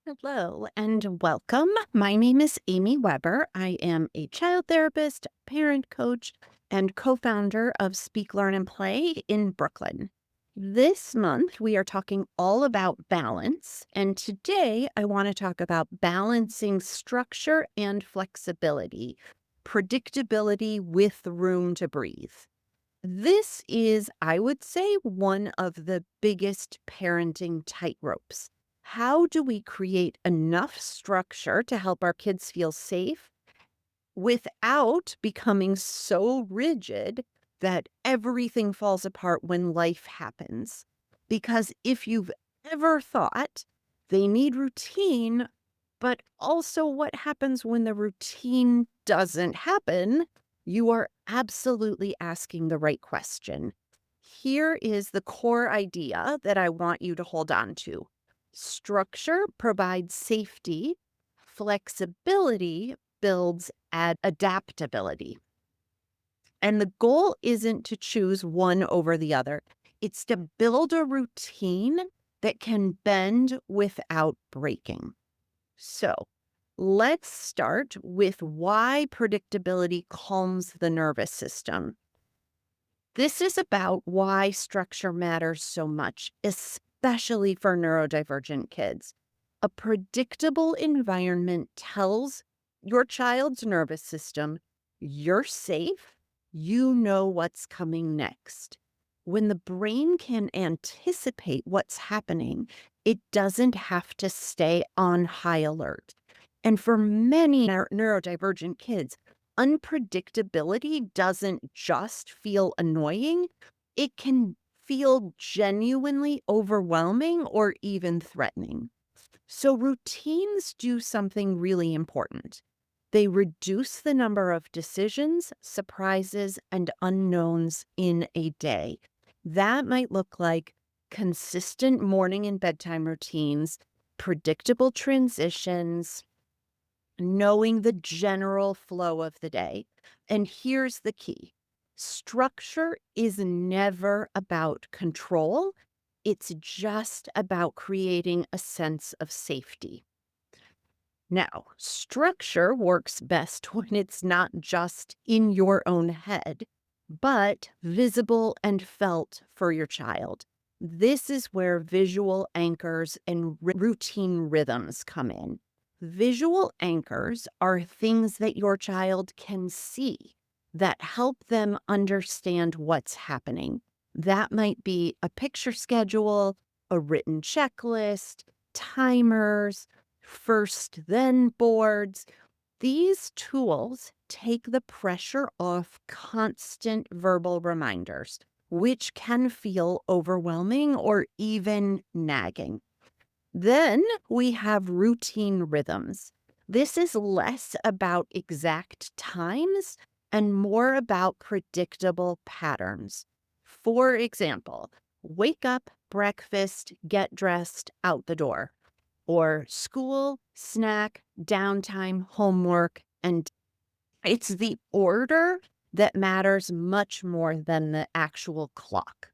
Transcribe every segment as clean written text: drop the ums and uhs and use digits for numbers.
Hello and welcome. My name is Amy Weber. I am a child therapist, parent coach, and co founder of Speak, Learn, and Play in Brooklyn. This month, we are talking all about balance. And today, I want to talk about balancing structure and flexibility, predictability with room to breathe. This is, I would say, one of the biggest parenting tightropes. How do we create enough structure to help our kids feel safe without becoming so rigid that everything falls apart when life happens? Because if you've ever thought they need routine, but also what happens when the routine doesn't happen, you are absolutely asking the right question. Here is the core idea that I want you to hold on to. Structure provides safety, flexibility builds adaptability. And the goal isn't to choose one over the other, it's to build a routine that can bend without breaking. So, let's start with why predictability calms the nervous system. This is about why structure matters so much, especially for neurodivergent kids. A predictable environment tells your child's nervous system, you're safe, you know what's coming next. When the brain can anticipate what's happening, it doesn't have to stay on high alert. And for many neurodivergent kids, unpredictability doesn't just feel annoying, it can feel genuinely overwhelming or even threatening. So, routines do something really important. They reduce the number of decisions, surprises, and unknowns in a day. That might look like consistent morning and bedtime routines, predictable transitions, knowing the general flow of the day. And here's the key: structure is never about control, it's just about creating a sense of safety. Now, structure works best when it's not just in your own head, but visible and felt for your child. This is where visual anchors and routine rhythms come in. Visual anchors are things that your child can see that help them understand what's happening. That might be a picture schedule, a written checklist, timers, first then boards. These tools take the pressure off constant verbal reminders, which can feel overwhelming or even nagging. Then we have routine rhythms. This is less about exact times and more about predictable patterns. For example, wake up, breakfast, get dressed, out the door, or school, snack, downtime, homework, and it's the order that matters much more than the actual clock.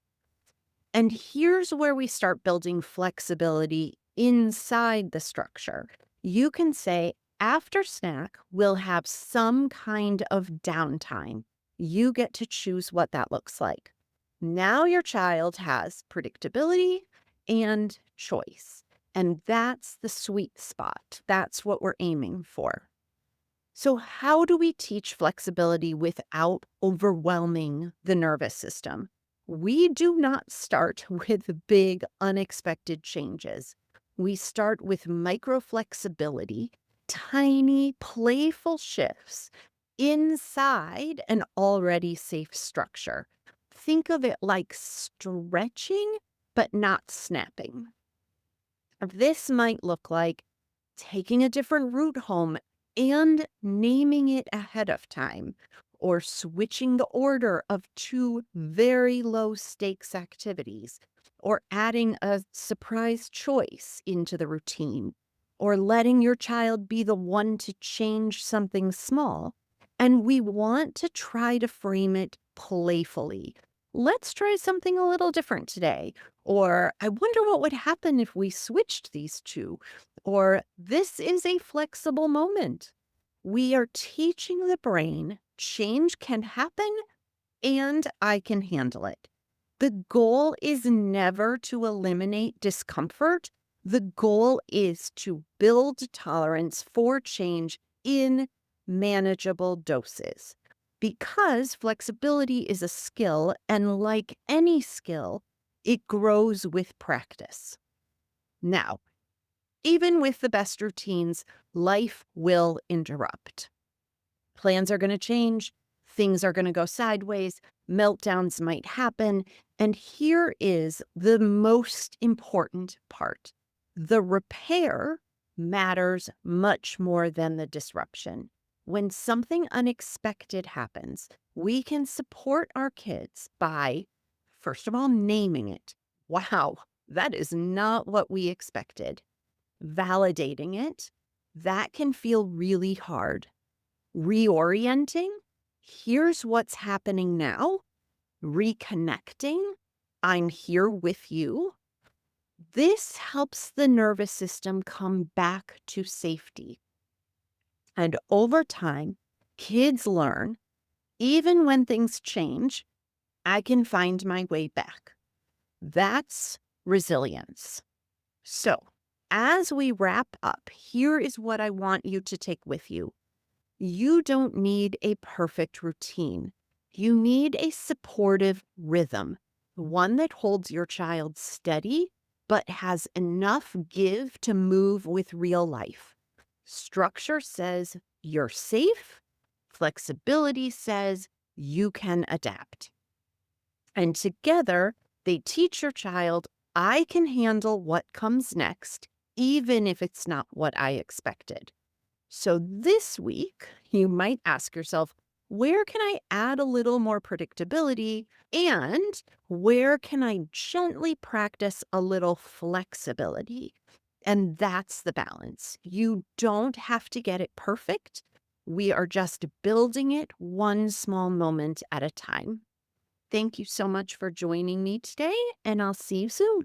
And here's where we start building flexibility inside the structure. You can say, after snack, we'll have some kind of downtime. You get to choose what that looks like. Now your child has predictability and choice. And that's the sweet spot. That's what we're aiming for. So, how do we teach flexibility without overwhelming the nervous system? We do not start with big, unexpected changes. We start with micro flexibility, tiny, playful shifts inside an already safe structure. Think of it like stretching, but not snapping. This might look like taking a different route home and naming it ahead of time, or switching the order of two very low stakes activities, or adding a surprise choice into the routine, or letting your child be the one to change something small. And we want to try to frame it playfully. Let's try something a little different today. Or I wonder what would happen if we switched these two. Or this is a flexible moment. We are teaching the brain change can happen and I can handle it. The goal is never to eliminate discomfort. The goal is to build tolerance for change in manageable doses. Because flexibility is a skill, and like any skill, it grows with practice. Now, even with the best routines, life will interrupt. Plans are going to change, things are going to go sideways, meltdowns might happen. And here is the most important part: the repair matters much more than the disruption. When something unexpected happens, we can support our kids by, first of all, naming it. Wow, that is not what we expected. Validating it, that can feel really hard. Reorienting, here's what's happening now. Reconnecting, I'm here with you. This helps the nervous system come back to safety. And over time, kids learn, even when things change, I can find my way back. That's resilience. So, as we wrap up, here is what I want you to take with you. You don't need a perfect routine. You need a supportive rhythm, one that holds your child steady, but has enough give to move with real life. Structure says you're safe. Flexibility says you can adapt. And together, they teach your child, I can handle what comes next, even if it's not what I expected. So this week, you might ask yourself, where can I add a little more predictability? And where can I gently practice a little flexibility? And that's the balance. You don't have to get it perfect. We are just building it one small moment at a time. Thank you so much for joining me today, and I'll see you soon.